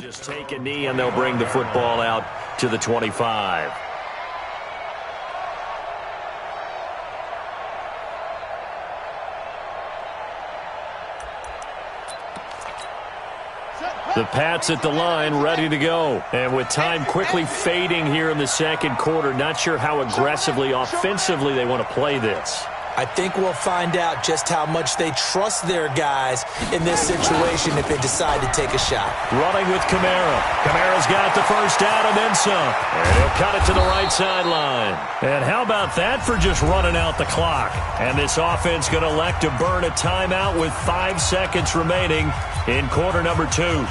Just take a knee and they'll bring the football out to the 25. The Pats at the line, ready to go. And with time quickly fading here in the second quarter, not sure how aggressively, offensively they want to play this. I think we'll find out just how much they trust their guys in this situation if they decide to take a shot. Running with Kamara. Kamara's got the first down and then some. And he'll cut it to the right sideline. And how about that for just running out the clock? And this offense going to elect to burn a timeout with 5 seconds remaining in quarter number 2.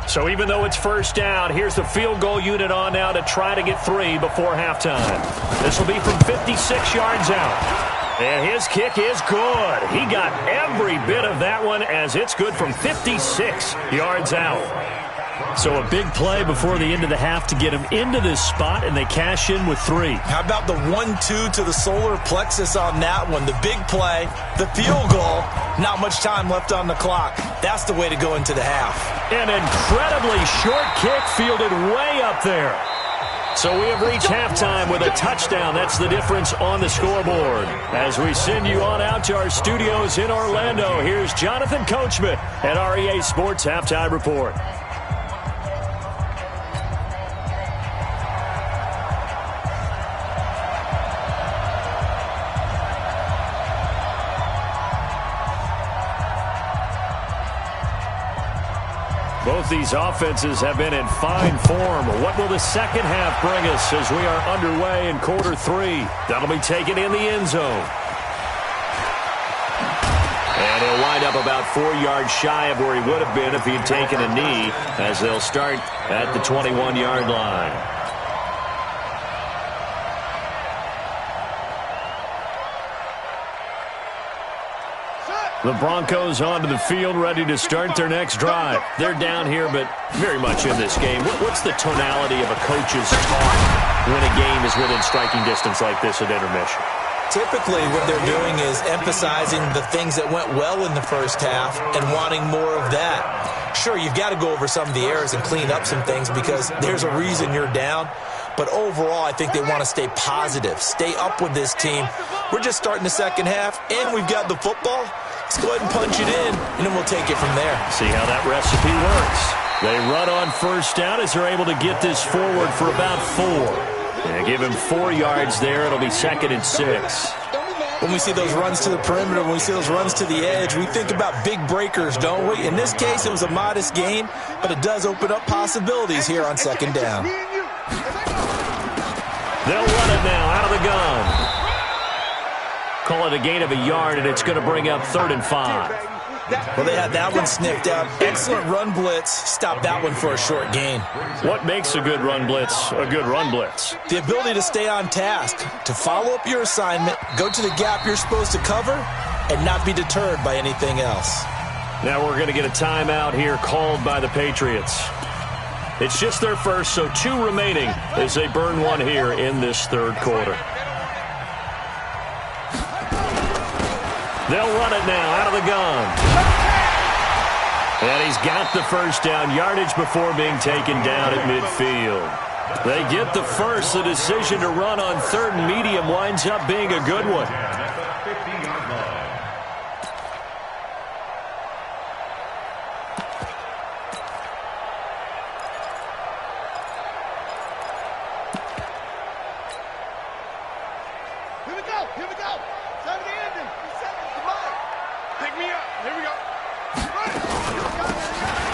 So even though it's first down, here's the field goal unit on now to try to get 3 before halftime. This will be from 56 yards out. And his kick is good. He got every bit of that one as it's good from 56 yards out. So a big play before the end of the half to get him into this spot, and they cash in with 3. How about the 1-2 to the solar plexus on that one? The big play, the field goal, not much time left on the clock. That's the way to go into the half. An incredibly short kick fielded way up there. So we have reached halftime with a touchdown. That's the difference on the scoreboard. As we send you on out to our studios in Orlando, here's Jonathan Coachman at REA Sports Halftime Report. Both these offenses have been in fine form. What will the second half bring us as we are underway in quarter 3? That'll be taken in the end zone. And he'll wind up about 4 yards shy of where he would have been if he had taken a knee, as they'll start at the 21-yard line. The Broncos onto the field, ready to start their next drive. They're down here, but very much in this game. What's the tonality of a coach's talk when a game is within striking distance like this at intermission? Typically, what they're doing is emphasizing the things that went well in the first half and wanting more of that. Sure, you've got to go over some of the errors and clean up some things because there's a reason you're down. But overall, I think they want to stay positive, stay up with this team. We're just starting the second half, and we've got the football. Let's go ahead and punch it in, and then we'll take it from there. See how that recipe works. They run on first down as they're able to get this forward for about 4. And give him 4 yards there. It'll be 2nd and 6. When we see those runs to the perimeter, when we see those runs to the edge, we think about big breakers, don't we? In this case, it was a modest gain, but it does open up possibilities here on second down. They'll run it now out of the gun. Call it a gain of a yard, and it's going to bring up 3rd and 5. Well, they had that one sniffed out. Excellent run blitz. Stop that one for a short gain. What makes a good run blitz a good run blitz? The ability to stay on task, to follow up your assignment, go to the gap you're supposed to cover, and not be deterred by anything else. Now we're going to get a timeout here called by the Patriots. It's just their first, so 2 remaining as they burn one here in this third quarter. They'll run it now out of the gun. And he's got the first down, yardage before being taken down at midfield. They get the first. The decision to run on 3rd and medium winds up being a good one. Here we go. Time to end it. Come on. Pick me up. Here we go.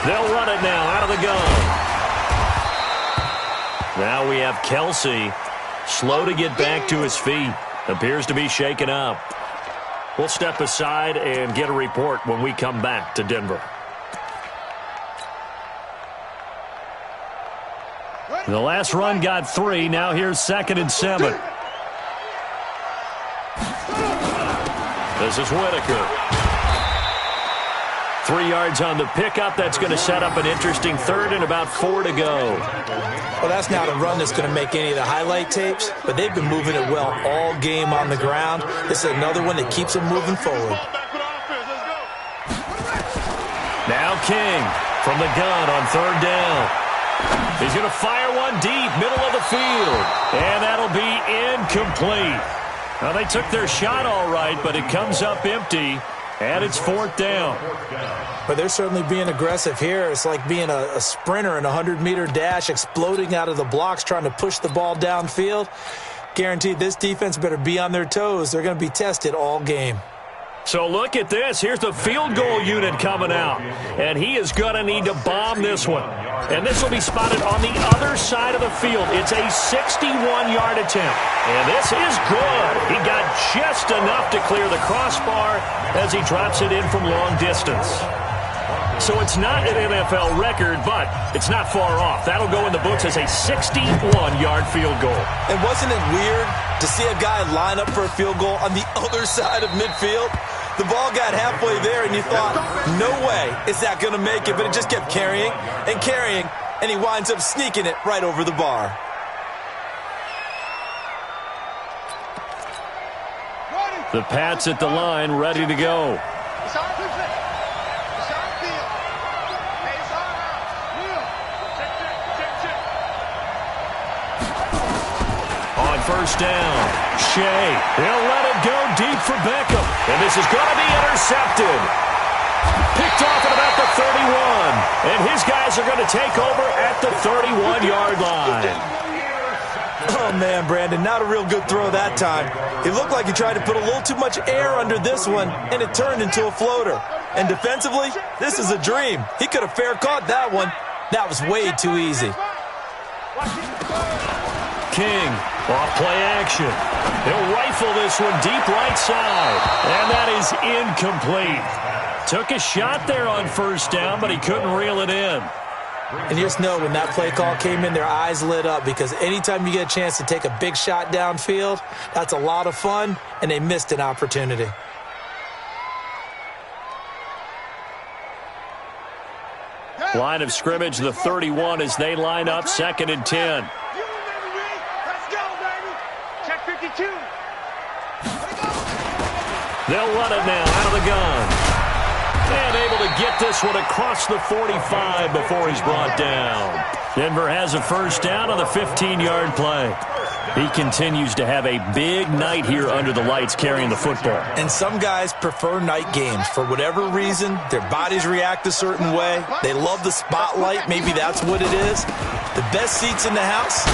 They'll run it now out of the gun. Now we have Kelsey, slow to get back to his feet. Appears to be shaken up. We'll step aside and get a report when we come back to Denver. The last run got 3. Now here's 2nd and 7. This is Whitaker. 3 yards on the pickup. That's going to set up an interesting third and about 4 to go. Well, that's not a run that's going to make any of the highlight tapes, but they've been moving it well all game on the ground. This is another one that keeps them moving forward. Now King from the gun on 3rd down. He's going to fire one deep, middle of the field, and that'll be incomplete. Now, they took their shot all right, but it comes up empty, and it's 4th down. But they're certainly being aggressive here. It's like being a sprinter in a 100-meter dash, exploding out of the blocks, trying to push the ball downfield. Guaranteed this defense better be on their toes. They're going to be tested all game. So look at this. Here's the field goal unit coming out, and he is going to need to bomb this one. And this will be spotted on the other side of the field. It's a 61-yard attempt, and this is good. He got just enough to clear the crossbar as he drops it in from long distance. So it's not an NFL record, but it's not far off. That'll go in the books as a 61-yard field goal. And wasn't it weird to see a guy line up for a field goal on the other side of midfield? The ball got halfway there, and you thought, no way is that going to make it. But it just kept carrying and carrying, and he winds up sneaking it right over the bar. The Pats at the line, ready to go. On 1st down, Shea, he'll let it go deep for Beckham, and this is going to be intercepted. Picked off at about the 31, and his guys are going to take over at the 31-yard line. Oh, man, Brandon, not a real good throw that time. It looked like he tried to put a little too much air under this one, and it turned into a floater. And defensively, this is a dream. He could have fair caught that one. That was way too easy. King, off play action. He'll rifle this one deep right side, and that is incomplete. Took a shot there on 1st down, but he couldn't reel it in. And you just know when that play call came in, their eyes lit up, because anytime you get a chance to take a big shot downfield, that's a lot of fun, and they missed an opportunity. Line of scrimmage, the 31 as they line up, 2nd and 10. They'll run it now out of the gun. And able to get this one across the 45 before he's brought down. Denver has a 1st down on the 15-yard play. He continues to have a big night here under the lights carrying the football. And some guys prefer night games. For whatever reason, their bodies react a certain way. They love the spotlight. Maybe that's what it is. The best seats in the house,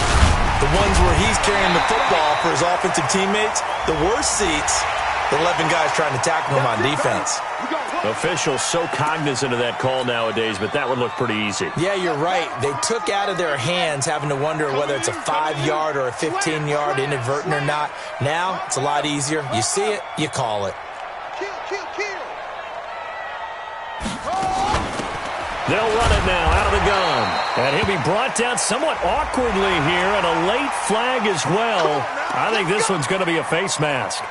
the ones where he's carrying the football for his offensive teammates. The worst seats, the 11 guys trying to tackle him on defense. Officials so cognizant of that call nowadays, but that would look pretty easy. Yeah, you're right. They took out of their hands having to wonder whether it's a 5-yard or a 15-yard, inadvertent or not. Now, it's a lot easier. You see it, you call it. They'll run it now out of the gun. And he'll be brought down somewhat awkwardly here, and a late flag as well. I think this one's going to be a face mask.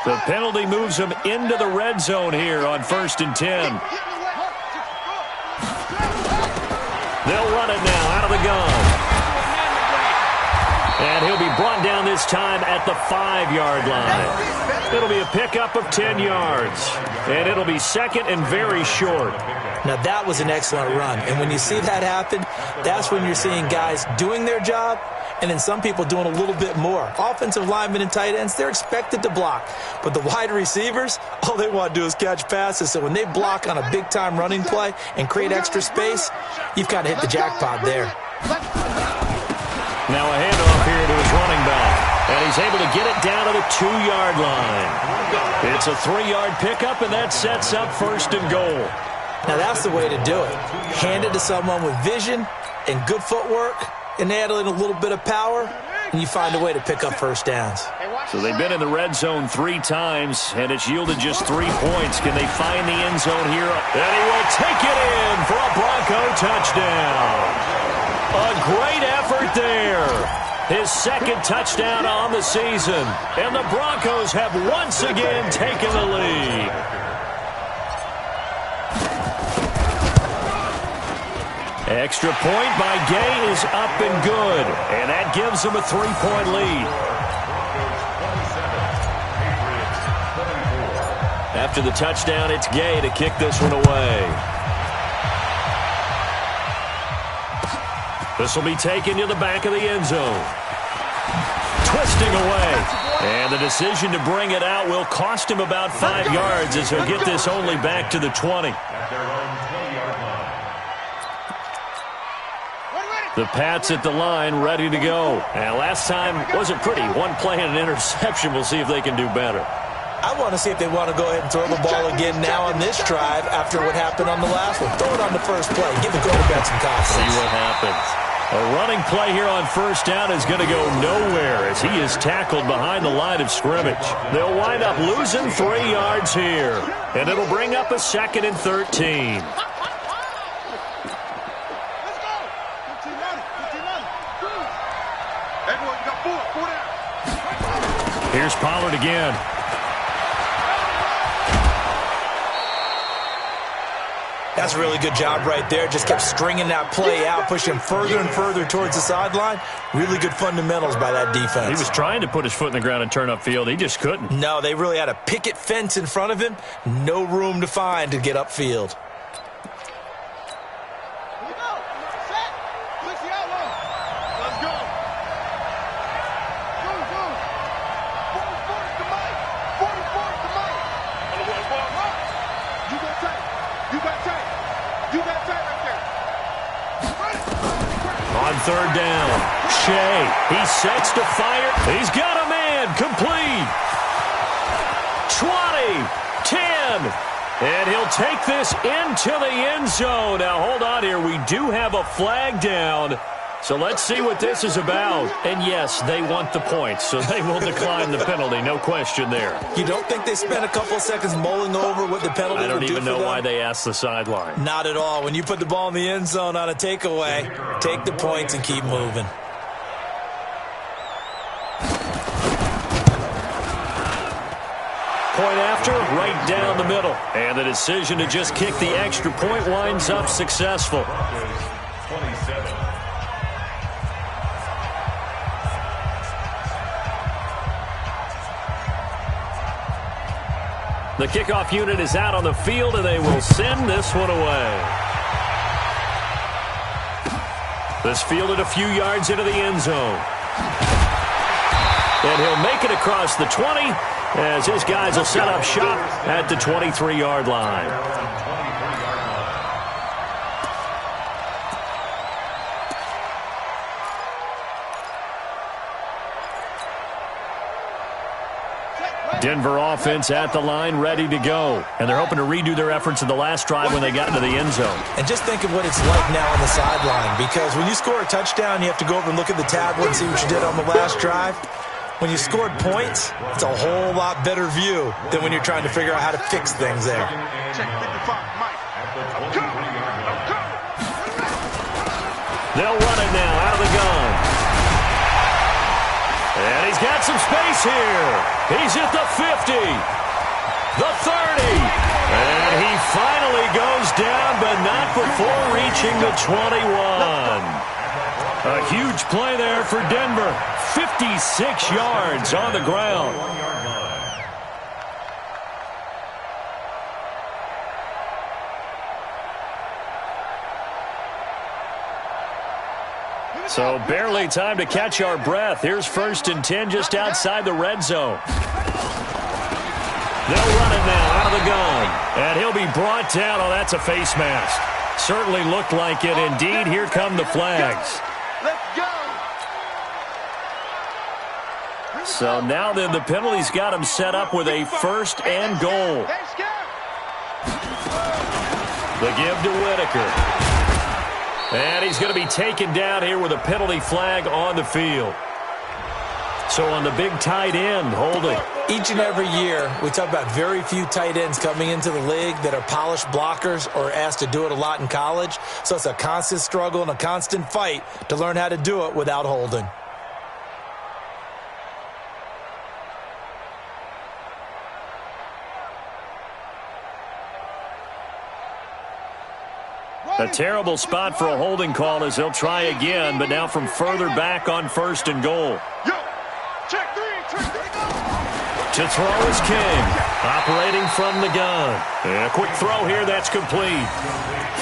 The penalty moves him into the red zone here on 1st and 10. They'll run it now out of the gun. And he'll be brought down this time at the 5-yard line. It'll be a pickup of 10 yards. And it'll be 2nd and very short. Now, that was an excellent run. And when you see that happen, that's when you're seeing guys doing their job and then some people doing a little bit more. Offensive linemen and tight ends, they're expected to block. But the wide receivers, all they want to do is catch passes. So when they block on a big-time running play and create extra space, you've got to hit the jackpot there. Now a handoff here to his running back. And he's able to get it down to the 2-yard line. It's a 3-yard pickup, and that sets up 1st and goal. Now that's the way to do it. Hand it to someone with vision and good footwork, and add in a little bit of power, and you find a way to pick up 1st downs. So they've been in the red zone 3 times, and it's yielded just 3 points. Can they find the end zone here? And he will take it in for a Bronco touchdown. A great effort there. his second touchdown on the season. And the Broncos have once again taken the lead. Extra point by Gay is up and good. And that gives them a 3-point lead. After the touchdown, it's Gay to kick this one away. This will be taken to the back of the end zone. Twisting away. And the decision to bring it out will cost him about 5 yards as he'll get this only back to the 20. The Pats at the line, ready to go. And last time wasn't pretty. One play and an interception. We'll see if they can do better. I want to see if they want to go ahead and throw the ball again now on this drive after what happened on the last one. Throw it on the first play. Give the quarterback some confidence. See what happens. A running play here on first down is going to go nowhere as he is tackled behind the line of scrimmage. They'll wind up losing 3 yards here. And it'll bring up a 2nd and 13. Here's Pollard again. That's a really good job right there. Just kept stringing that play out, pushing further and further towards the sideline. Really good fundamentals by that defense. He was trying to put his foot in the ground and turn upfield. He just couldn't. No, they really had a picket fence in front of him. No room to find to get upfield. Third down. Shea. He sets to fire. He's got a man. Complete. 20. 10. And he'll take this into the end zone. Now, hold on here. We do have a flag down. So let's see what this is about. And, yes, they want the points, so they will decline the penalty. No question there. You don't think they spent a couple seconds mulling over what the penalty would do for them? I don't even know why they asked the sideline. Not at all. When you put the ball in the end zone on a takeaway, take the points and keep moving. Point after, right down the middle. And the decision to just kick the extra point winds up successful. 27. The kickoff unit is out on the field, and they will send this one away. This fielded a few yards into the end zone. And he'll make it across the 20 as his guys will set up shop at the 23-yard line. Denver offense at the line, ready to go. And they're hoping to redo their efforts in the last drive when they got into the end zone. And just think of what it's like now on the sideline, because when you score a touchdown, you have to go over and look at the tablet and see what you did on the last drive. When you scored points, it's a whole lot better view than when you're trying to figure out how to fix things there. They'll run it now out of the gun. And he's got some space here. He's at the 50, the 30, and he finally goes down, but not before reaching the 21. A huge play there for Denver. 56 yards on the ground. So barely time to catch our breath. Here's 1st and 10 just outside the red zone. They'll run it now out of the gun. And he'll be brought down. Oh, that's a face mask. Certainly looked like it. Indeed, here come the flags. So now then the penalty's got him set up with a 1st and goal. The give to Whitaker. And he's going to be taken down here with a penalty flag on the field. So on the big tight end, holding. Each and every year, we talk about very few tight ends coming into the league that are polished blockers or asked to do it a lot in college. So it's a constant struggle and a constant fight to learn how to do it without holding. A terrible spot for a holding call as they'll try again, but now from further back on 1st and goal. Check three, go. To throw is King, operating from the gun. And a quick throw here, that's complete.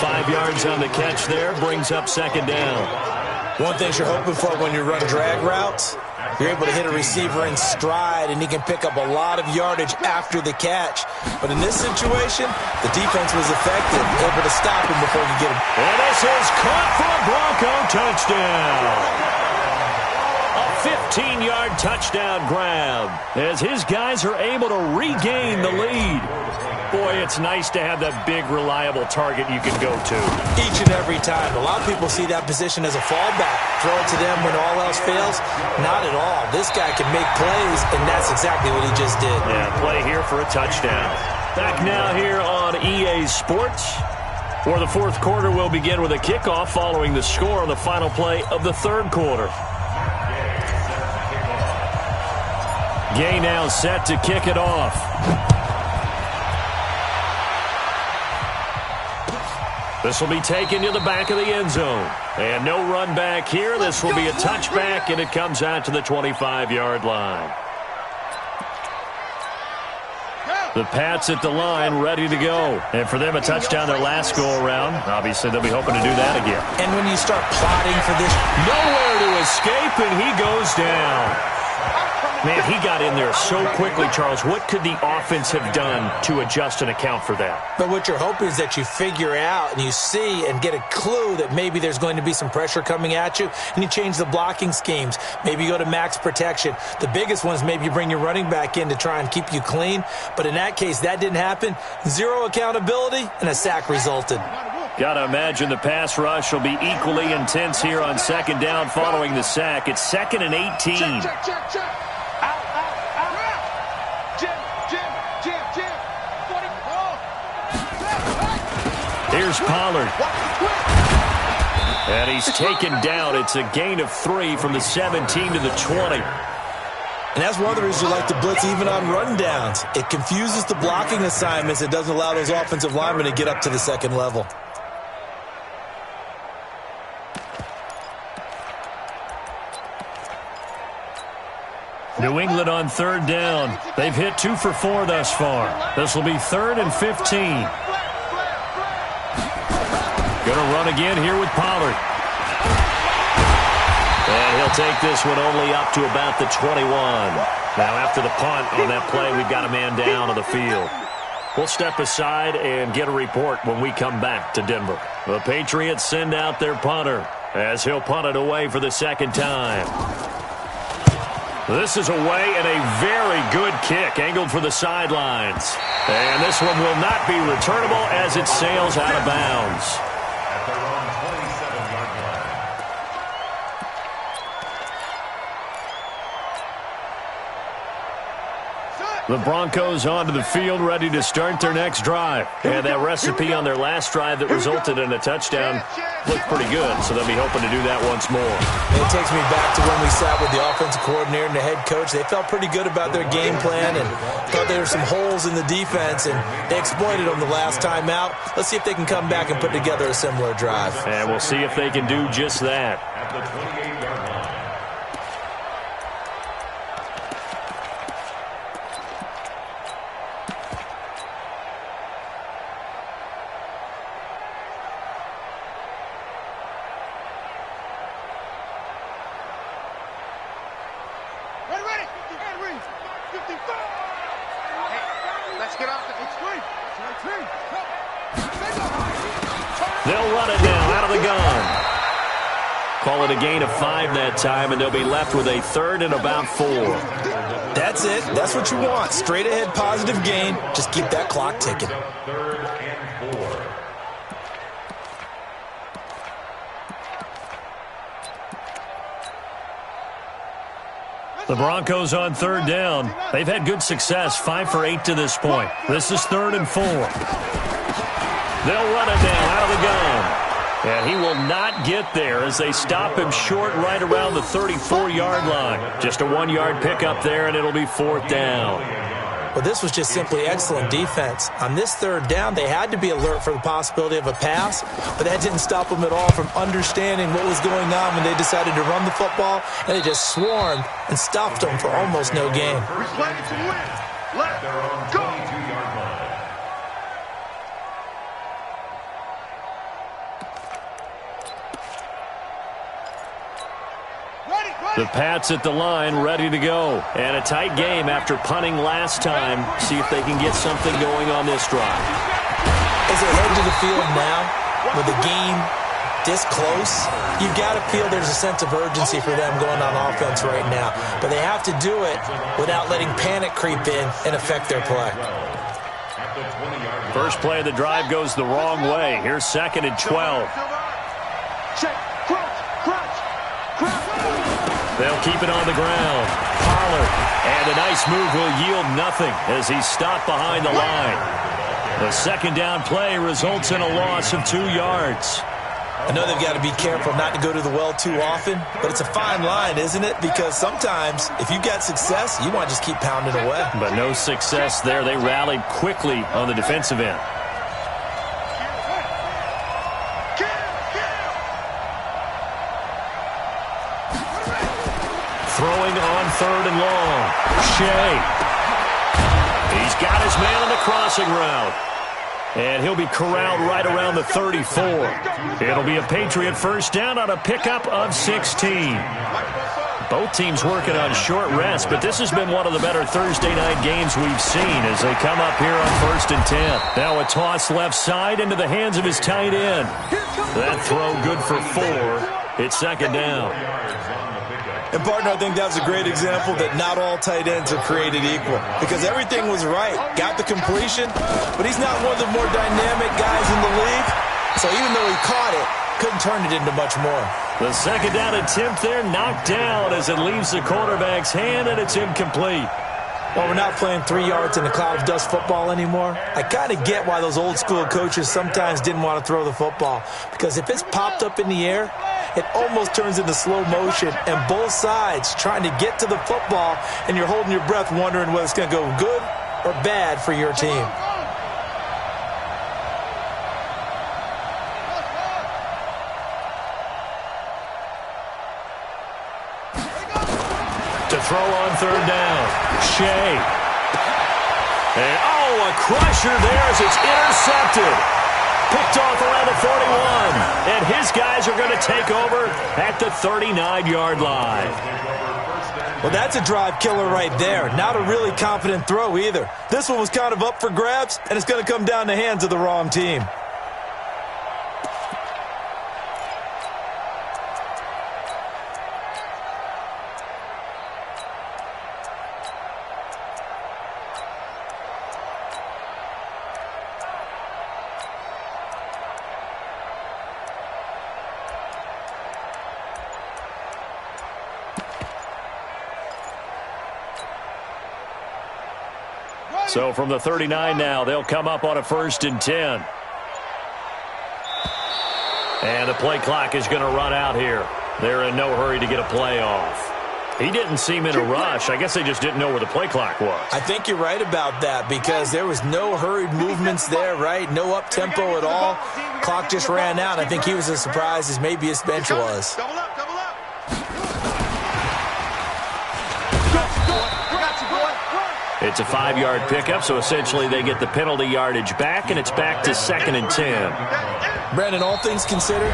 5 yards on the catch there, brings up 2nd down. One thing you're hoping for when you run drag routes, you're able to hit a receiver in stride, and he can pick up a lot of yardage after the catch. But in this situation, the defense was effective, able to stop him before he could get him. And this is caught for a Bronco touchdown. A 15-yard touchdown grab as his guys are able to regain the lead. Boy, it's nice to have that big, reliable target you can go to. Each and every time. A lot of people see that position as a fallback. Throw it to them when all else fails. Not at all. This guy can make plays, and that's exactly what he just did. Yeah, play here for a touchdown. Back now here on EA Sports. For the 4th quarter, we'll begin with a kickoff following the score on the final play of the 3rd quarter. Gay now set to kick it off. This will be taken to the back of the end zone. And no run back here. This will be a touchback, and it comes out to the 25-yard line. The Pats at the line, ready to go. And for them, a touchdown their last go-around. Obviously, they'll be hoping to do that again. And when you start plotting for this, nowhere to escape, and he goes down. Man, he got in there so quickly, Charles. What could the offense have done to adjust and account for that? But what you're hoping is that you figure out and you see and get a clue that maybe there's going to be some pressure coming at you, and you change the blocking schemes. Maybe you go to max protection. The biggest one is maybe you bring your running back in to try and keep you clean. But in that case, that didn't happen. 0 accountability, and a sack resulted. Got to imagine the pass rush will be equally intense here on 2nd down following the sack. It's 2nd and 18. Check. Here's Pollard. And he's taken down. It's a gain of 3 from the 17 to the 20. And that's one of the reasons we like to blitz even on run downs. It confuses the blocking assignments. It doesn't allow those offensive linemen to get up to the 2nd level. New England on 3rd down. They've hit 2 for 4 thus far. This will be 3rd and 15. Going to run again here with Pollard. And he'll take this one only up to about the 21. Now after the punt on that play, we've got a man down on the field. We'll step aside and get a report when we come back to Denver. The Patriots send out their punter as he'll punt it away for the 2nd time. This is away and a very good kick angled for the sidelines. And this one will not be returnable as it sails out of bounds. The Broncos onto the field, ready to start their next drive. And that recipe on their last drive that resulted in a touchdown looked pretty good, so they'll be hoping to do that once more. It takes me back to when we sat with the offensive coordinator and the head coach. They felt pretty good about their game plan and thought there were some holes in the defense, and they exploited them the last time out. Let's see if they can come back and put together a similar drive. And we'll see if they can do just that. At the 28-yard line. They'll run it now out of the gun. Call it a gain of 5 that time, and they'll be left with a 3rd and about 4. That's it. That's what you want. Straight ahead positive gain. Just keep that clock ticking. 3rd and 4. The Broncos on 3rd down. They've had good success, 5 for 8 to this point. This is 3rd and 4. They'll run it now out of the gun. And he will not get there as they stop him short right around the 34-yard line. Just a 1-yard pickup there, and it'll be 4th down. Well, this was just simply excellent defense. On this third down, they had to be alert for the possibility of a pass, but that didn't stop them at all from understanding what was going on when they decided to run the football, and they just swarmed and stopped them for almost no gain. We play to win. Let's go. The Pats at the line, ready to go. And a tight game after punting last time. See if they can get something going on this drive. As they head to the field now, with the game this close, you've got to feel there's a sense of urgency for them going on offense right now. But they have to do it without letting panic creep in and affect their play. First play of the drive goes the wrong way. Here's 2nd and 12. Check. Crouch. They'll keep it on the ground. Pollard. And a nice move will yield nothing as he's stopped behind the line. The 2nd down play results in a loss of 2 yards. I know they've got to be careful not to go to the well too often, but it's a fine line, isn't it? Because sometimes, if you've got success, you want to just keep pounding away. But no success there. They rallied quickly on the defensive end. Throwing on 3rd and long. Shea. He's got his man on the crossing route. And he'll be corralled right around the 34. It'll be a Patriot first down on a pickup of 16. Both teams working on short rest, but this has been one of the better Thursday night games we've seen as they come up here on 1st and 10. Now a toss left side into the hands of his tight end. That throw good for 4. It's 2nd down. And, partner, I think that was a great example that not all tight ends are created equal because everything was right. Got the completion, but he's not one of the more dynamic guys in the league. So even though he caught it, couldn't turn it into much more. The 2nd down attempt there knocked down as it leaves the quarterback's hand, and it's incomplete. Well, we're not playing 3 yards in a cloud of dust football anymore. I kind of get why those old school coaches sometimes didn't want to throw the football because if it's popped up in the air, it almost turns into slow motion, and both sides trying to get to the football, and you're holding your breath wondering whether it's going to go good or bad for your team. To throw on 3rd down, Shea. And, a crusher there as it's intercepted. Picked off around the 41, and his guys are going to take over at the 39-yard line. Well, that's a drive killer right there. Not a really confident throw either. This one was kind of up for grabs, and it's going to come down in the hands of the wrong team. So from the 39 now, they'll come up on a 1st and 10. And the play clock is going to run out here. They're in no hurry to get a play off. He didn't seem in a rush. I guess they just didn't know where the play clock was. I think you're right about that because there was no hurried movements there, right? No up-tempo at all. Clock just ran out. I think he was as surprised as maybe his bench was. Double up. It's a 5-yard pickup, so essentially they get the penalty yardage back, and it's back to 2nd and 10. Brandon, all things considered,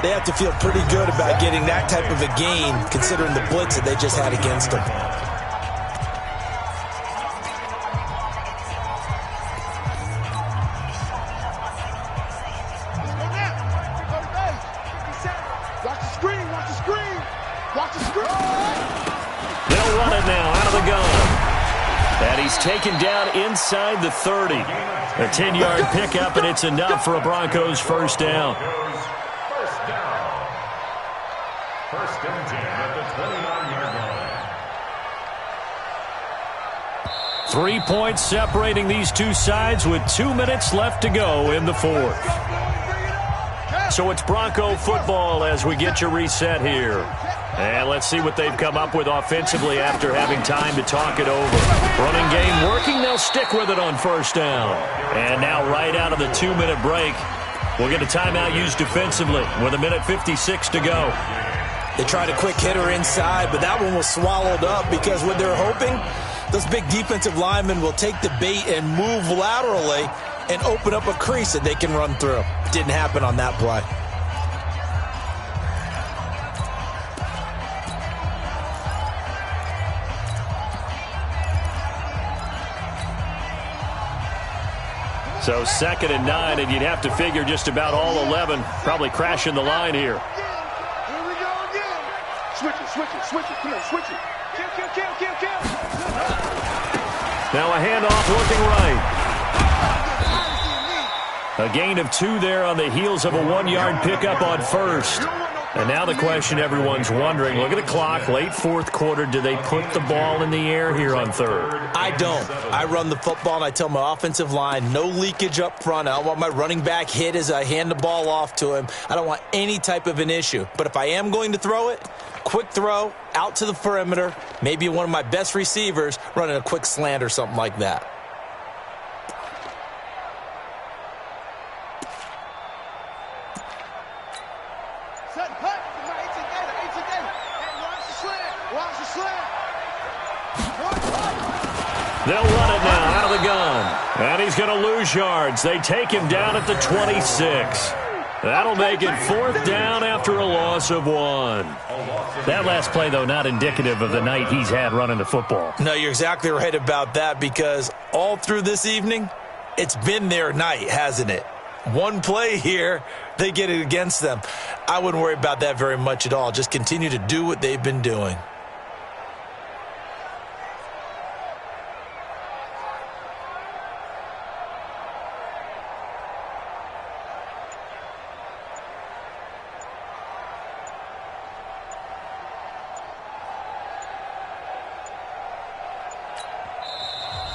they have to feel pretty good about getting that type of a gain considering the blitz that they just had against them. They'll run it now out of the gun. And he's taken down inside the 30. A 10-yard pickup, and it's enough for a Broncos first down. First and 10 at the 29-yard line. 3 points separating these two sides with 2 minutes left to go in the 4th. So it's Bronco football as we get you reset here. And let's see what they've come up with offensively after having time to talk it over. Running game working. They'll stick with it on first down. And now right out of the 2-minute break, we'll get a timeout used defensively with 1:56 to go. They tried a quick hitter inside, but that one was swallowed up because what they're hoping, those big defensive linemen will take the bait and move laterally and open up a crease that they can run through. Didn't happen on that play. So 2nd and 9, and you'd have to figure just about all 11 probably crashing the line here. Here we go again. Switch it, switch it, switch it. Come on, switch it. Kill, kill, kill, kill, kill. Now a handoff looking right. A gain of 2 there on the heels of a 1-yard pickup on first. And now the question everyone's wondering, look at the clock, late 4th quarter, do they put the ball in the air here on 3rd? I don't. I run the football, and I tell my offensive line, no leakage up front. I don't want my running back hit as I hand the ball off to him. I don't want any type of an issue. But if I am going to throw it, quick throw, out to the perimeter, maybe one of my best receivers running a quick slant or something like that. They'll run it now out of the gun. And he's going to lose yards. They take him down at the 26. That'll make it 4th down after a loss of 1. That last play, though, not indicative of the night he's had running the football. No, you're exactly right about that because all through this evening, it's been their night, hasn't it? One play here, they get it against them. I wouldn't worry about that very much at all. Just continue to do what they've been doing.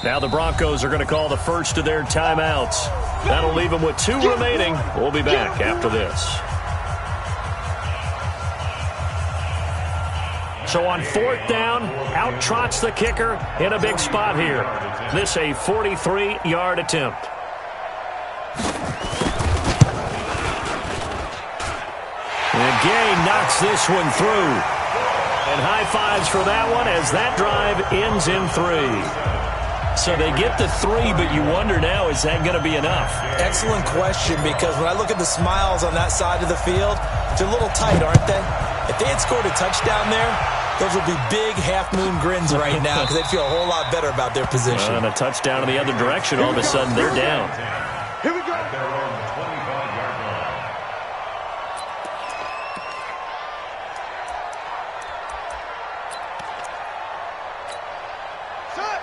Now the Broncos are going to call the first of their timeouts. That'll leave them with 2 remaining. We'll be back after this. So on 4th down, out trots the kicker in a big spot here. This a 43-yard attempt. And Gay knocks this one through. And high fives for that one as that drive ends in 3. So they get the 3, but you wonder now, is that going to be enough? Excellent question, because when I look at the smiles on that side of the field, they're a little tight, aren't they? If they had scored a touchdown there, those would be big half-moon grins right now because they'd feel a whole lot better about their position. And a touchdown in the other direction, all of a sudden they're down. Here we go.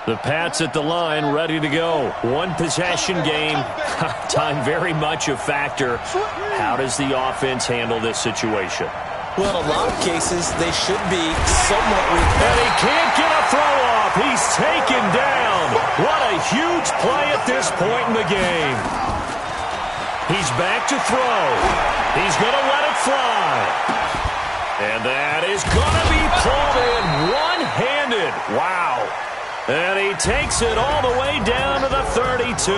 The Pats at the line, ready to go. One possession game. Time very much a factor. How does the offense handle this situation? Well, in a lot of cases, they should be somewhat... And he can't get a throw off. He's taken down. What a huge play at this point in the game. He's back to throw. He's going to let it fly. And that is going to be pulled in one-handed. Wow. And he takes it all the way down to the 32.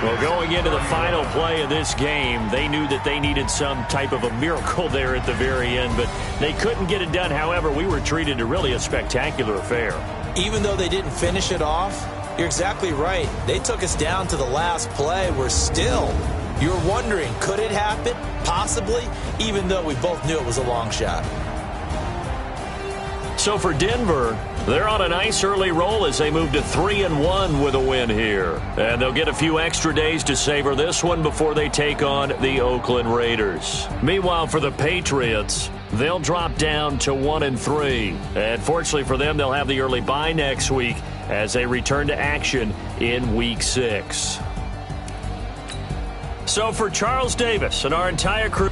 Well, going into the final play of this game, they knew that they needed some type of a miracle there at the very end, but they couldn't get it done. However, we were treated to really a spectacular affair. Even though they didn't finish it off, you're exactly right. They took us down to the last play. We're still, you're wondering, could it happen? Possibly, even though we both knew it was a long shot. So for Denver, they're on a nice early roll as they move to 3-1 with a win here. And they'll get a few extra days to savor this one before they take on the Oakland Raiders. Meanwhile, for the Patriots, they'll drop down to 1-3. And fortunately for them, they'll have the early bye next week as they return to action in Week 6. So for Charles Davis and our entire crew...